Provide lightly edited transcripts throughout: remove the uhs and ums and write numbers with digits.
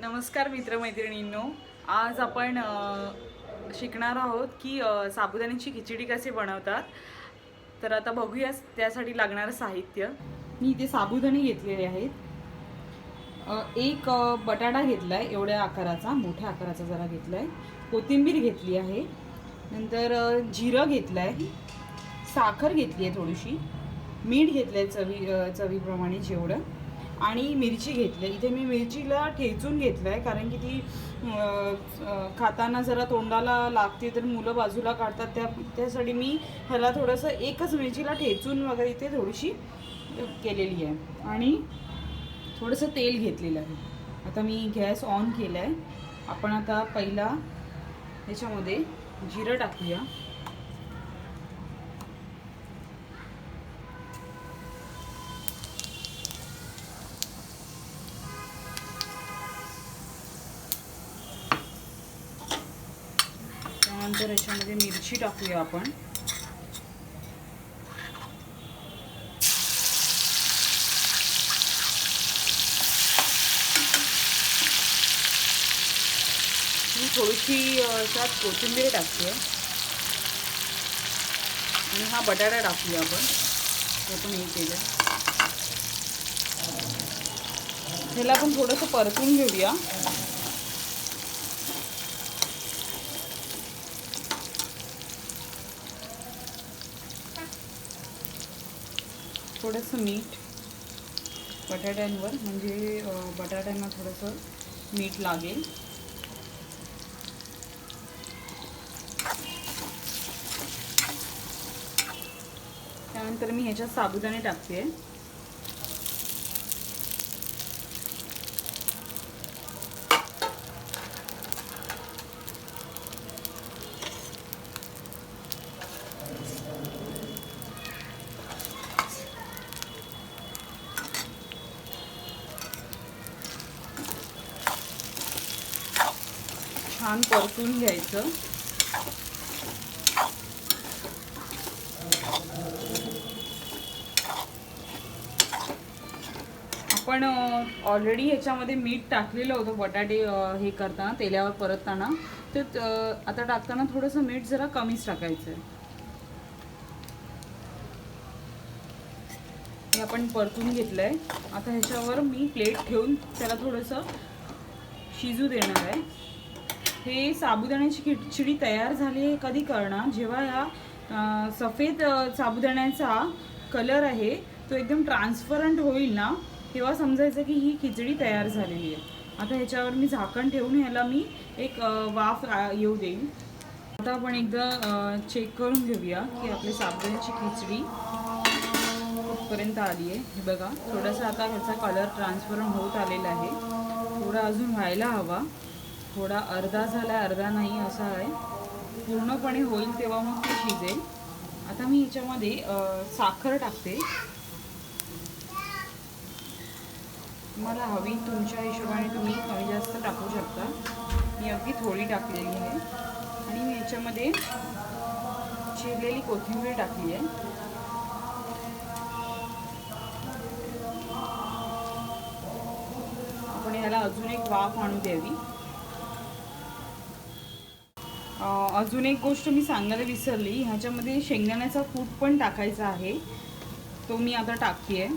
नमस्कार मित्रमैत्रिणींनो, आज आपण शिकणार आहोत की साबुदाण्याची खिचडी कशी बनवतात. तर आता बघूया त्यासाठी लागणारं साहित्य. मी इथे साबुदाणे घेतलेले आहेत. एक बटाटा घेतलाय एवढ्या आकाराचा, मोठ्या आकाराचा जरा घेतलाय. कोथिंबीर घेतली आहे. नंतर जिरं घेतलंय, साखर घेतली आहे थोडीशी, मीठ घेतलंय चवीप्रमाणे जेवढं, आणि मिरची घेतली. इथे मी मिरचीला ठेचून घेतलं आहे कारण की ती खाताना जरा तोंडाला लागते तर मुलं बाजूला काढतात, त्यासाठी मी ह्याला थोडंसं एकच मिरचीला ठेचून वगैरे इथे थोडीशी केलेली आहे. आणि थोडंसं तेल घेतलेलं आहे. आता मी गॅस ऑन केला आहे. आपण आता पहिला ह्याच्यामध्ये जिरं टाकूया. त्यानंतर ह्याच्यामध्ये मिरची टाकूया आपण. मी थोडीशी त्यात कोथिंबीर टाकते आणि हा बटाटा टाकूया आपण. तो पण हे केलं. ह्याला आपण थोडंसं परतून घेऊया. थोडंसं मीठ बटाट्यांवर, म्हणजे बटाट्यांना थोडंसं मीठ लागेल. त्यानंतर मी ह्याच्यात साबुदाणे टाकते. छान परतून घ्यायचं. आपण ऑलरेडी ह्याच्यामध्ये मीठ टाकलेलं होतं बटाटे हे करताना, तेलावर परतताना. तर आता टाकताना थोडंसं मीठ जरा कमीच टाकायचं आहे. हे आपण परतून घेतलं आहे. आता ह्याच्यावर मी प्लेट ठेवून त्याला थोडंसं शिजू देणार आहे. हे साबुदाण्याची खिचडी तयार झाली आहे कधी कळणार, जेव्हा ह्या सफेद साबुदाण्याचा कलर आहे तो एकदम ट्रान्सपरंट होईल ना, तेव्हा समजायचं की ही खिचडी तयार झालेली आहे. आता ह्याच्यावर मी झाकण ठेवून ह्याला मी एक वाफ येऊ देईन. आता आपण एकदा चेक करून घेऊया की आपली साबुदाण्याची खिचडी कुठपर्यंत आली आहे. हे बघा, थोडासा आता ह्याचा कलर ट्रान्सपरंट होत आलेला आहे. थोडा अजून व्हायला हवा. थोडा अर्धा झाला, अर्धा नाही असा आहे. पूर्णपणे होईल तेव्हा मग ते शिजेल. आता मी ह्याच्यामध्ये साखर टाकते. तुम्हाला हवी तुमच्या हिशोबाने तुम्ही कमी जास्त टाकू शकता. मी अगदी थोडी टाकलेली आहे. आणि मी ह्याच्यामध्ये चिरलेली कोथिंबीर टाकली आहे. आपण ह्याला अजून एक वाफ आणू द्यावी. अजून एक गोष्ट मी सांगायला विसरली, ह्याच्यामध्ये शेंगदाण्याचा कूट पण टाकायचा आहे. तो मी आता टाकते आहे.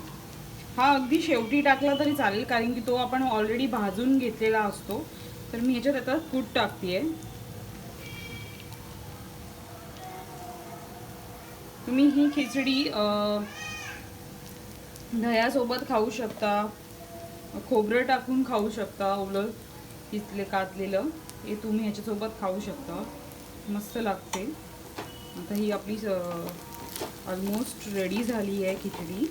हा अगदी शेवटी टाकला तरी चालेल कारण की तो आपण ऑलरेडी भाजून घेतलेला असतो. तर मी ह्याच्यात आता कूट टाकते आहे. तुम्ही ही खिचडी दह्यासोबत खाऊ शकता, खोबरं टाकून खाऊ शकता, ओलं कातलेलं हे तुम्ही ह्याच्यासोबत खाऊ शकता. मस्त लागते. आता ही आपली ऑलमोस्ट रेडी झाली आहे खिचडी.